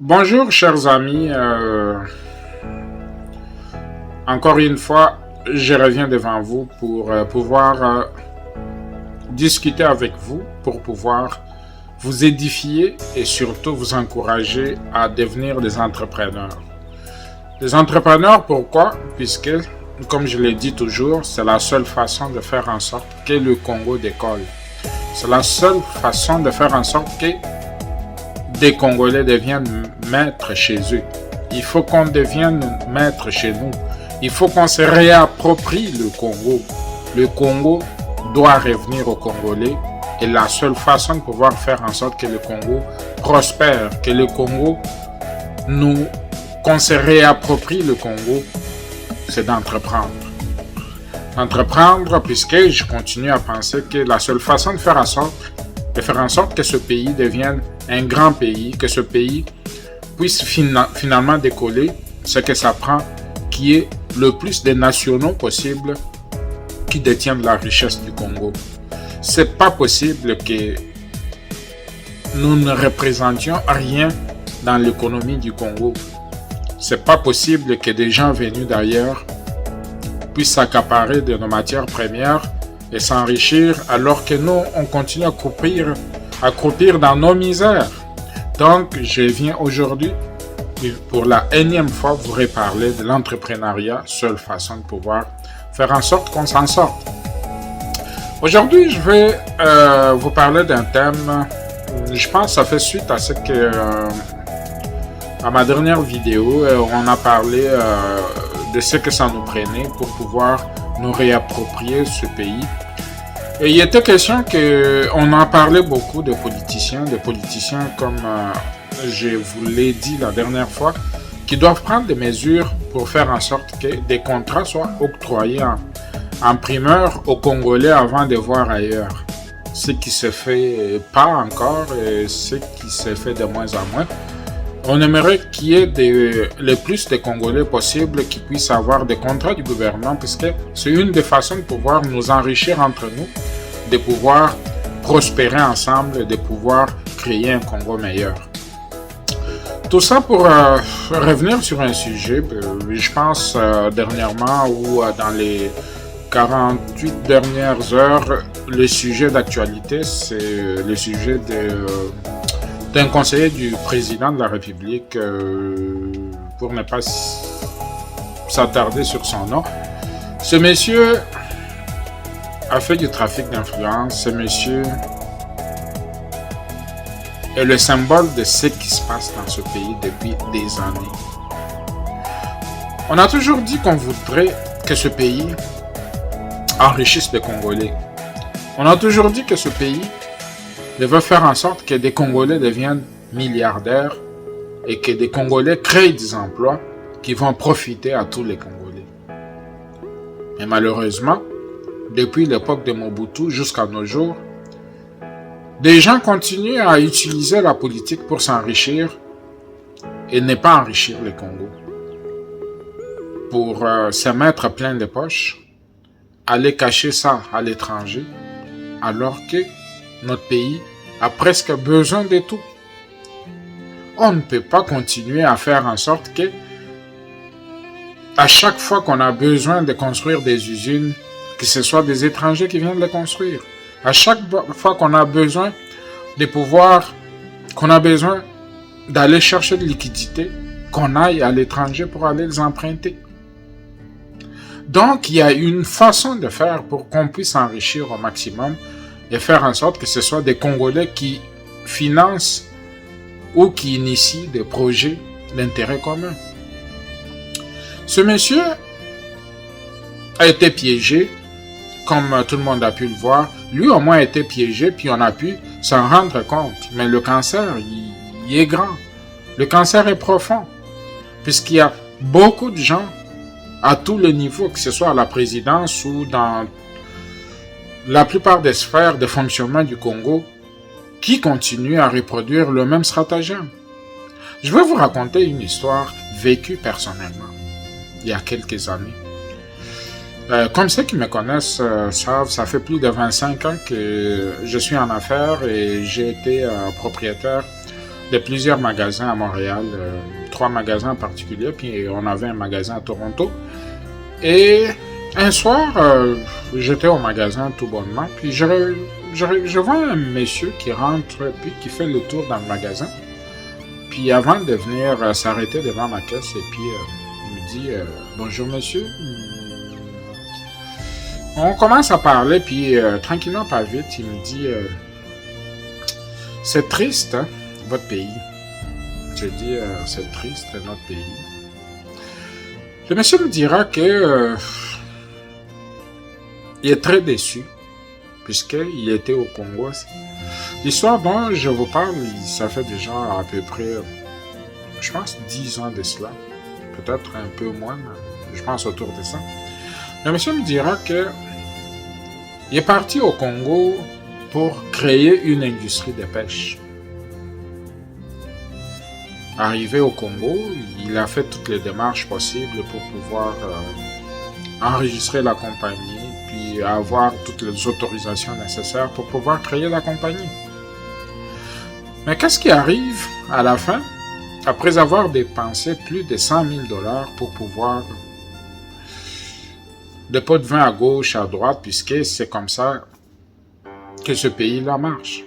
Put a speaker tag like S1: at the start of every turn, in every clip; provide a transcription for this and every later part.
S1: Bonjour chers amis, encore une fois, je reviens devant vous pour pouvoir discuter avec vous, pour pouvoir vous édifier et surtout vous encourager à devenir des entrepreneurs. Des entrepreneurs, pourquoi? Puisque, comme je l'ai dit toujours, c'est la seule façon de faire en sorte que le Congo décolle. C'est la seule façon de faire en sorte que des Congolais deviennent maîtres chez eux. Il faut qu'on devienne maître chez nous. Il faut qu'on se réapproprie le Congo. Le Congo doit revenir aux Congolais. Et la seule façon de pouvoir faire en sorte que le Congo prospère, que le Congo qu'on se réapproprie le Congo, c'est d'entreprendre. Entreprendre, puisque je continue à penser que la seule façon de faire en sorte que ce pays devienne un grand pays, que ce pays puisse finalement décoller, ce que ça prend, qui est le plus de nationaux possible qui détiennent la richesse du Congo. C'est pas possible que nous ne représentions rien dans l'économie du Congo. C'est pas possible que des gens venus d'ailleurs puissent s'accaparer de nos matières premières et s'enrichir alors que nous, on continue à croupir dans nos misères. Donc, je viens aujourd'hui pour la énième fois vous reparler de l'entrepreneuriat, seule façon de pouvoir faire en sorte qu'on s'en sorte. Aujourd'hui, je vais vous parler d'un thème, je pense que ça fait suite à à ma dernière vidéo, on a parlé de ce que ça nous prenait pour pouvoir nous réapproprier ce pays. Et il était question qu'on en parlait beaucoup de politiciens comme je vous l'ai dit la dernière fois, qui doivent prendre des mesures pour faire en sorte que des contrats soient octroyés en primeur aux Congolais avant de voir ailleurs. Ce qui se fait pas encore et ce qui se fait de moins en moins. On aimerait qu'il y ait le plus de Congolais possible qui puissent avoir des contrats du gouvernement, puisque c'est une des façons de pouvoir nous enrichir entre nous, de pouvoir prospérer ensemble, de pouvoir créer un Congo meilleur. Tout ça pour revenir sur un sujet, je pense dernièrement ou dans les 48 dernières heures, le sujet d'actualité, c'est le sujet d'un conseiller du président de la République, pour ne pas s'attarder sur son nom. Ce monsieur a fait du trafic d'influence. Ce monsieur est le symbole de ce qui se passe dans ce pays depuis des années. On a toujours dit qu'on voudrait que ce pays enrichisse les Congolais. On a toujours dit que ce pays veut faire en sorte que des Congolais deviennent milliardaires et que des Congolais créent des emplois qui vont profiter à tous les Congolais. Mais malheureusement, depuis l'époque de Mobutu jusqu'à nos jours, des gens continuent à utiliser la politique pour s'enrichir et ne pas enrichir le Congo. Pour se mettre plein de poches, aller cacher ça à l'étranger, alors que notre pays a presque besoin de tout. On ne peut pas continuer à faire en sorte que, à chaque fois qu'on a besoin de construire des usines, que ce soit des étrangers qui viennent les construire. À chaque fois qu'on a besoin de pouvoir, qu'on a besoin d'aller chercher de liquidités, qu'on aille à l'étranger pour aller les emprunter. Donc, il y a une façon de faire pour qu'on puisse s'enrichir au maximum et faire en sorte que ce soit des Congolais qui financent ou qui initient des projets d'intérêt commun. Ce monsieur a été piégé, comme tout le monde a pu le voir. Lui au moins a été piégé, puis on a pu s'en rendre compte. Mais le cancer, il est grand. Le cancer est profond, puisqu'il y a beaucoup de gens à tous les niveaux, que ce soit à la présidence ou dans la plupart des sphères de fonctionnement du Congo, qui continuent à reproduire le même stratagème. Je vais vous raconter une histoire vécue personnellement, il y a quelques années. Comme ceux qui me connaissent savent, ça fait plus de 25 ans que je suis en affaires et j'ai été propriétaire de plusieurs magasins à Montréal, 3 magasins en particulier, puis on avait un magasin à Toronto. Et un soir, j'étais au magasin tout bonnement, puis je vois un monsieur qui rentre, puis qui fait le tour dans le magasin. Puis avant de venir s'arrêter devant ma caisse, et puis il me dit bonjour monsieur. On commence à parler, puis tranquillement, pas vite, il me dit c'est triste, hein, votre pays. Je dis c'est triste, notre pays. Le monsieur me dira que il est très déçu, puisqu'il était au Congo aussi. L'histoire dont je vous parle, ça fait déjà à peu près, je pense, 10 ans de cela. Peut-être un peu moins, mais je pense autour de ça. Le monsieur me dira que il est parti au Congo pour créer une industrie de pêche. Arrivé au Congo, il a fait toutes les démarches possibles pour pouvoir enregistrer la compagnie, puis avoir toutes les autorisations nécessaires pour pouvoir créer la compagnie. Mais qu'est-ce qui arrive à la fin, après avoir dépensé plus de 100 000 $ pour pouvoir de pots de vin à gauche, à droite, puisque c'est comme ça que ce pays-là marche.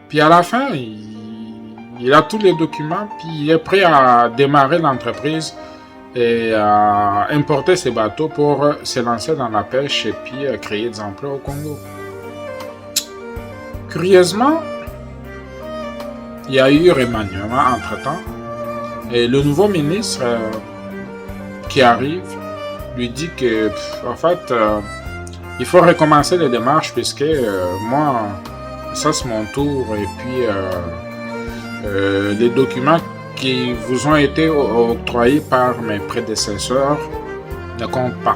S1: Puis à la fin, il a tous les documents, puis il est prêt à démarrer l'entreprise et à importer ses bateaux pour se lancer dans la pêche et puis créer des emplois au Congo. Curieusement, il y a eu remaniement entre-temps, et le nouveau ministre qui arrive lui dit que, en fait, il faut recommencer les démarches puisque moi, ça c'est mon tour, et puis les documents qui vous ont été octroyés par mes prédécesseurs ne comptent pas.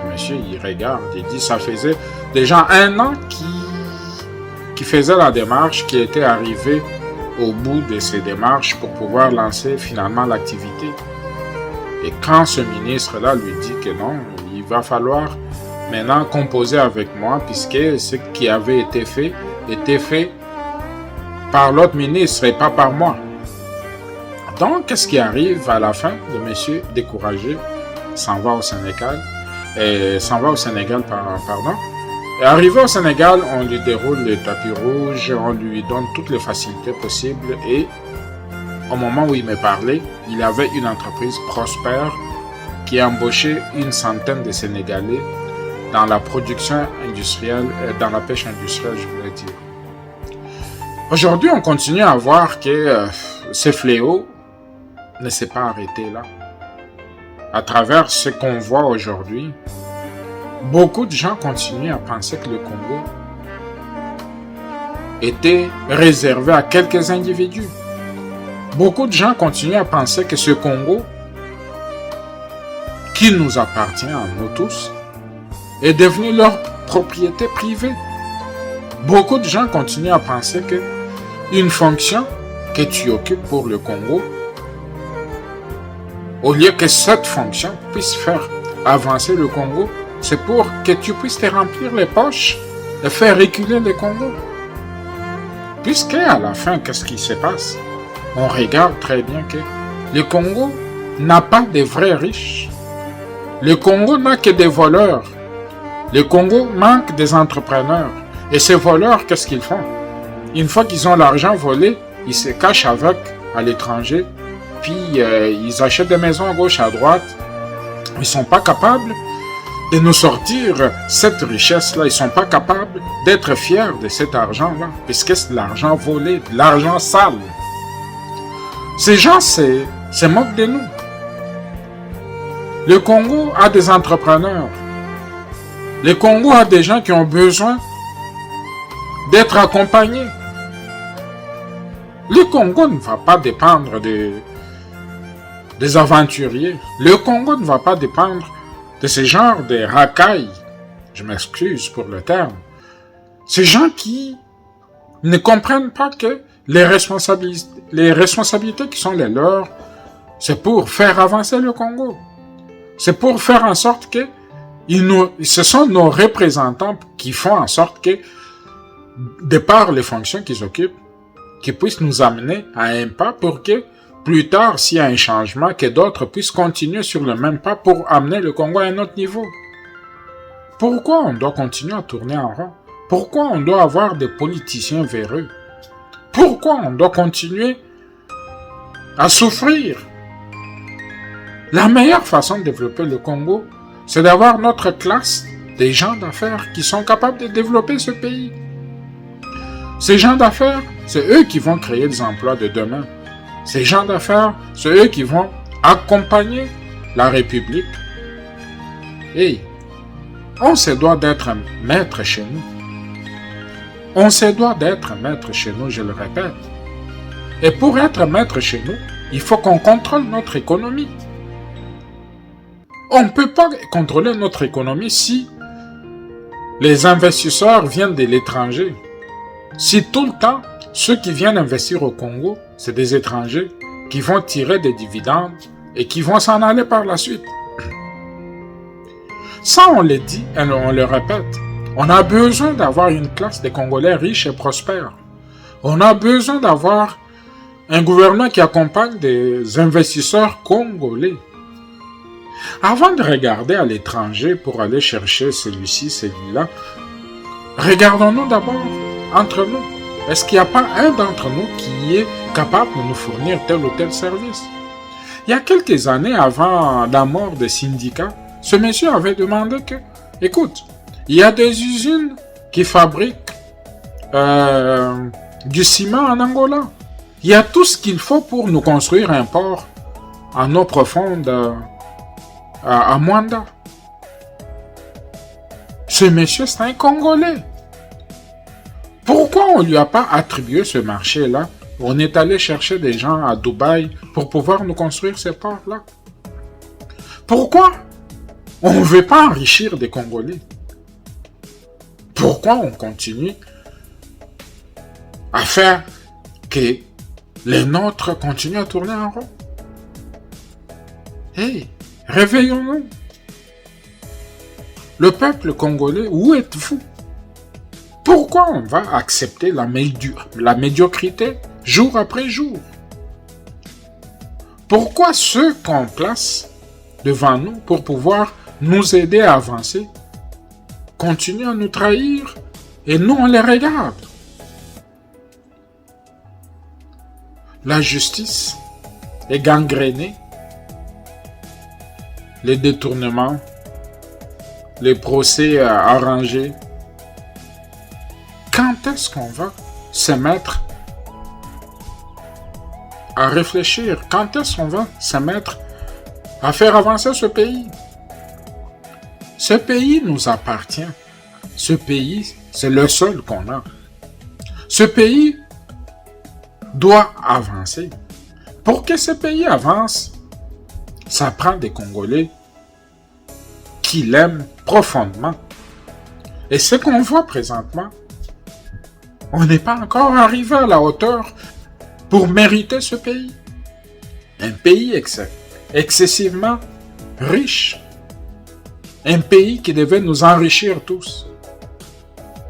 S1: Le monsieur, il regarde, il dit, ça faisait déjà 1 an qu'il faisait la démarche, qui était arrivé au bout de ces démarches pour pouvoir lancer finalement l'activité. Et quand ce ministre-là lui dit que non, il va falloir maintenant composer avec moi, puisque ce qui avait été fait était fait par l'autre ministre et pas par moi. Donc, qu'est-ce qui arrive à la fin? Le monsieur, découragé, s'en va au Sénégal. Et arrivé au Sénégal, on lui déroule le tapis rouge, on lui donne toutes les facilités possibles, et au moment où il me parlait, il avait une entreprise prospère qui a embauché 100 de Sénégalais dans la production industrielle, dans la pêche industrielle, je voulais dire. Aujourd'hui, on continue à voir que ce fléau ne s'est pas arrêté là. À travers ce qu'on voit aujourd'hui, beaucoup de gens continuent à penser que le Congo était réservé à quelques individus. Beaucoup de gens continuent à penser que ce Congo, qui nous appartient à nous tous, est devenu leur propriété privée. Beaucoup de gens continuent à penser que une fonction que tu occupes pour le Congo, au lieu que cette fonction puisse faire avancer le Congo, c'est pour que tu puisses te remplir les poches et faire reculer le Congo. Puisque à la fin, qu'est-ce qui se passe? On regarde très bien que le Congo n'a pas de vrais riches. Le Congo n'a que des voleurs. Le Congo manque des entrepreneurs. Et ces voleurs, qu'est-ce qu'ils font? Une fois qu'ils ont l'argent volé, ils se cachent avec à l'étranger, puis ils achètent des maisons à gauche, à droite. Ils ne sont pas capables de nous sortir cette richesse-là. Ils ne sont pas capables d'être fiers de cet argent-là, puisque c'est de l'argent volé, de l'argent sale. Ces gens se moquent de nous. Le Congo a des entrepreneurs. Le Congo a des gens qui ont besoin d'être accompagnés. Le Congo ne va pas dépendre des aventuriers. Le Congo ne va pas dépendre de ce genre de racailles. Je m'excuse pour le terme. Ces gens qui ne comprennent pas que les responsabilités qui sont les leurs, c'est pour faire avancer le Congo. C'est pour faire en sorte que ce sont nos représentants qui font en sorte que, de par les fonctions qu'ils occupent, qui puisse nous amener à un pas pour que plus tard, s'il y a un changement, que d'autres puissent continuer sur le même pas pour amener le Congo à un autre niveau. Pourquoi on doit continuer à tourner en rond? Pourquoi on doit avoir des politiciens véreux? Pourquoi on doit continuer à souffrir? La meilleure façon de développer le Congo, c'est d'avoir notre classe des gens d'affaires qui sont capables de développer ce pays. Ces gens d'affaires, c'est eux qui vont créer les emplois de demain. Ces gens d'affaires, c'est eux qui vont accompagner la République. Et on se doit d'être maître chez nous. On se doit d'être maître chez nous, je le répète. Et pour être maître chez nous, il faut qu'on contrôle notre économie. On ne peut pas contrôler notre économie si les investisseurs viennent de l'étranger. Si tout le temps, ceux qui viennent investir au Congo, c'est des étrangers qui vont tirer des dividendes et qui vont s'en aller par la suite. Ça, on le dit et on le répète. On a besoin d'avoir une classe de Congolais riches et prospères. On a besoin d'avoir un gouvernement qui accompagne des investisseurs congolais. Avant de regarder à l'étranger pour aller chercher celui-ci, celui-là, regardons-nous d'abord entre nous. Est-ce qu'il n'y a pas un d'entre nous qui est capable de nous fournir tel ou tel service? Il y a quelques années, avant la mort des syndicats, ce monsieur avait demandé que, écoute, il y a des usines qui fabriquent du ciment en Angola. Il y a tout ce qu'il faut pour nous construire un port en eau profonde à Mwanda. Ce monsieur, c'est un Congolais. Pourquoi on ne lui a pas attribué ce marché-là? On est allé chercher des gens à Dubaï pour pouvoir nous construire ces ports-là. Pourquoi on ne veut pas enrichir des Congolais? Pourquoi on continue à faire que les nôtres continuent à tourner en rond? Hey, réveillons-nous. Le peuple congolais, où êtes-vous? Pourquoi on va accepter la médiocrité jour après jour? Pourquoi ceux qu'on place devant nous pour pouvoir nous aider à avancer continuent à nous trahir et nous on les regarde? La justice est gangrénée, les détournements, les procès arrangés. Quand est-ce qu'on va se mettre à réfléchir? Quand est-ce qu'on va se mettre à faire avancer ce pays? Ce pays nous appartient. Ce pays, c'est le seul qu'on a. Ce pays doit avancer. Pour que ce pays avance, ça prend des Congolais qui l'aiment profondément. Et ce qu'on voit présentement, on n'est pas encore arrivé à la hauteur pour mériter ce pays. Un pays excessivement riche. Un pays qui devait nous enrichir tous.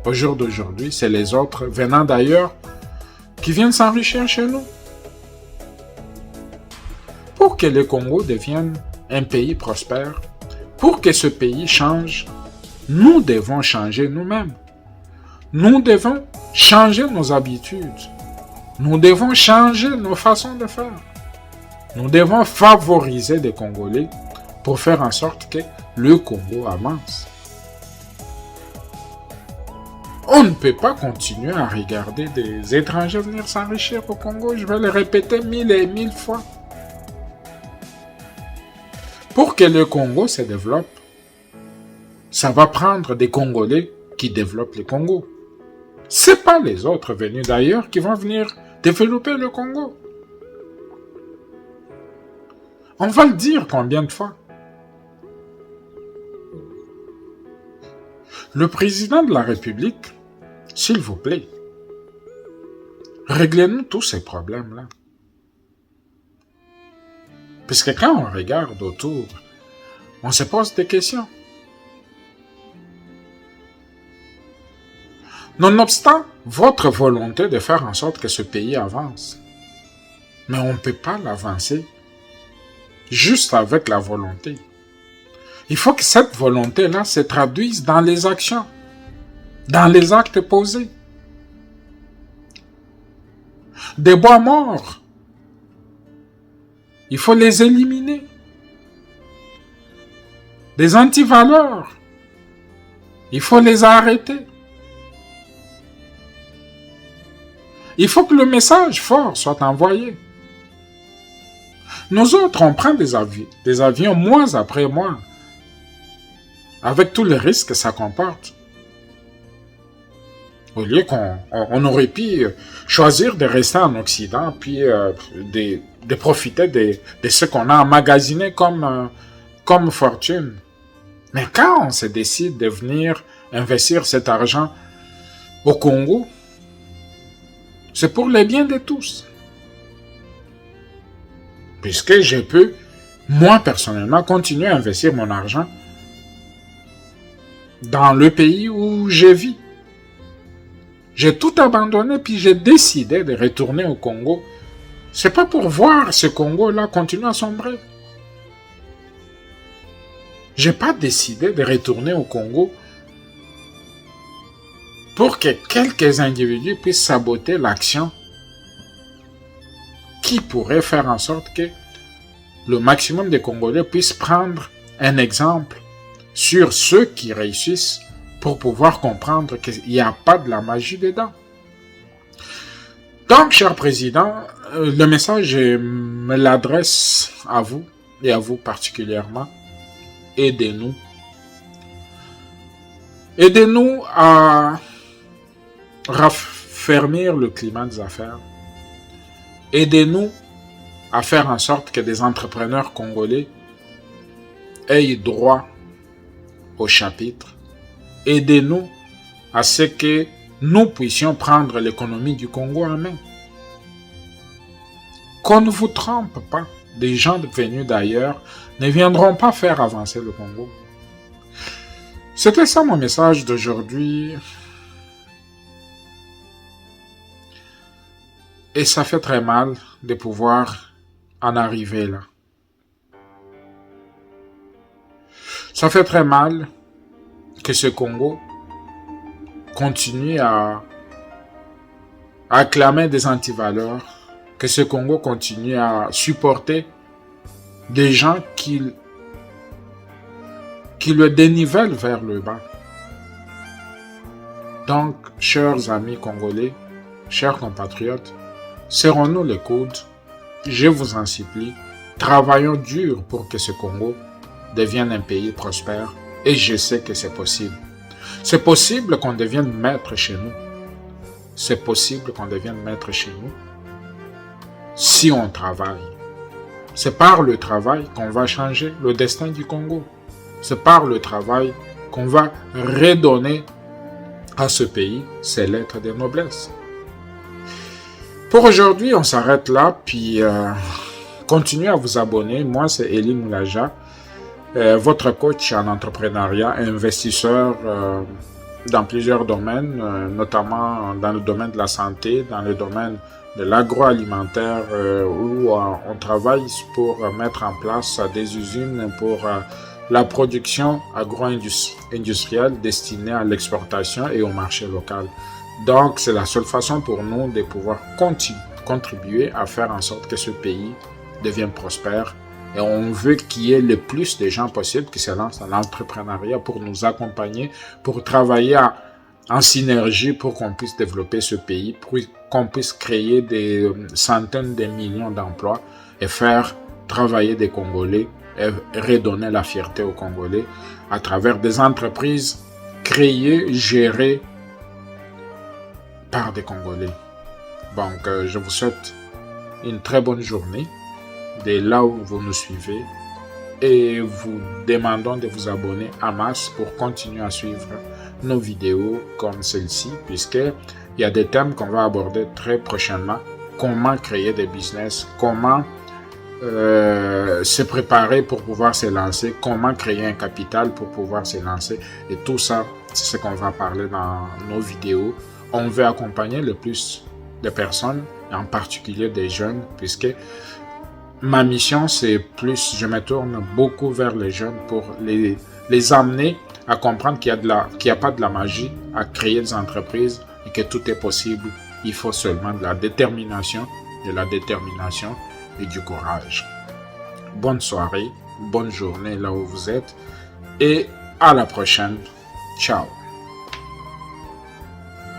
S1: Au jour d'aujourd'hui, c'est les autres venant d'ailleurs qui viennent s'enrichir chez nous. Pour que le Congo devienne un pays prospère, pour que ce pays change, nous devons changer nous-mêmes. Nous devons changer nos habitudes. Nous devons changer nos façons de faire. Nous devons favoriser des Congolais pour faire en sorte que le Congo avance. On ne peut pas continuer à regarder des étrangers venir s'enrichir au Congo. Je vais le répéter 1000 et 1000 fois. Pour que le Congo se développe, ça va prendre des Congolais qui développent le Congo. C'est pas les autres venus d'ailleurs qui vont venir développer le Congo. On va le dire combien de fois? Le président de la République, s'il vous plaît, réglez-nous tous ces problèmes-là. Puisque quand on regarde autour, on se pose des questions. Nonobstant votre volonté de faire en sorte que ce pays avance. Mais on ne peut pas l'avancer juste avec la volonté. Il faut que cette volonté-là se traduise dans les actions, dans les actes posés. Des bois morts, il faut les éliminer. Des antivaleurs, il faut les arrêter. Il faut que le message fort soit envoyé. Nous autres, on prend des avions mois après mois, avec tous les risques que ça comporte. Au lieu qu'on aurait pu choisir de rester en Occident, puis de profiter de ce qu'on a emmagasiné comme fortune. Mais quand on se décide de venir investir cet argent au Congo, c'est pour le bien de tous. Puisque je peux, moi personnellement, continuer à investir mon argent dans le pays où je vis. J'ai tout abandonné, puis j'ai décidé de retourner au Congo. C'est pas pour voir ce Congo-là continuer à sombrer. J'ai pas décidé de retourner au Congo pour que quelques individus puissent saboter l'action qui pourrait faire en sorte que le maximum de Congolais puissent prendre un exemple sur ceux qui réussissent pour pouvoir comprendre qu'il n'y a pas de la magie dedans. Donc, cher président, le message, je me l'adresse à vous et à vous particulièrement. Aidez-nous. Aidez-nous à raffermir le climat des affaires. Aidez-nous à faire en sorte que des entrepreneurs congolais aient droit au chapitre. Aidez-nous à ce que nous puissions prendre l'économie du Congo en main. Qu'on ne vous trompe pas, des gens venus d'ailleurs ne viendront pas faire avancer le Congo. C'était ça mon message d'aujourd'hui. Et ça fait très mal de pouvoir en arriver là. Ça fait très mal que ce Congo continue à acclamer des antivaleurs, que ce Congo continue à supporter des gens qui le dénivellent vers le bas. Donc, chers amis congolais, chers compatriotes, serrons-nous les coudes, je vous en supplie, travaillons dur pour que ce Congo devienne un pays prospère, et je sais que c'est possible. C'est possible qu'on devienne maître chez nous. C'est possible qu'on devienne maître chez nous si on travaille. C'est par le travail qu'on va changer le destin du Congo. C'est par le travail qu'on va redonner à ce pays ses lettres de noblesse. Pour aujourd'hui, on s'arrête là, puis continuez à vous abonner. Moi, c'est Eli Moulaja, votre coach en entrepreneuriat, investisseur dans plusieurs domaines, notamment dans le domaine de la santé, dans le domaine de l'agroalimentaire, où on travaille pour mettre en place des usines pour la production agro-industrielle destinée à l'exportation et au marché local. Donc, c'est la seule façon pour nous de pouvoir contribuer à faire en sorte que ce pays devienne prospère. Et on veut qu'il y ait le plus de gens possible qui se lancent dans l'entrepreneuriat pour nous accompagner, pour travailler en synergie pour qu'on puisse développer ce pays, pour qu'on puisse créer des centaines de millions d'emplois et faire travailler des Congolais et redonner la fierté aux Congolais à travers des entreprises créées, gérées par des Congolais. Donc, je vous souhaite une très bonne journée de là où vous nous suivez et vous demandons de vous abonner en masse pour continuer à suivre nos vidéos comme celle-ci, puisqu'il y a des thèmes qu'on va aborder très prochainement. Comment créer des business, comment se préparer pour pouvoir se lancer, comment créer un capital pour pouvoir se lancer. Et tout ça, c'est ce qu'on va parler dans nos vidéos on veut accompagner le plus de personnes, en particulier des jeunes, puisque ma mission, c'est plus, je me tourne beaucoup vers les jeunes pour les amener à comprendre qu'il y a pas de la magie à créer des entreprises et que tout est possible. Il faut seulement de la détermination et du courage. Bonne soirée, bonne journée là où vous êtes et à la prochaine. Ciao.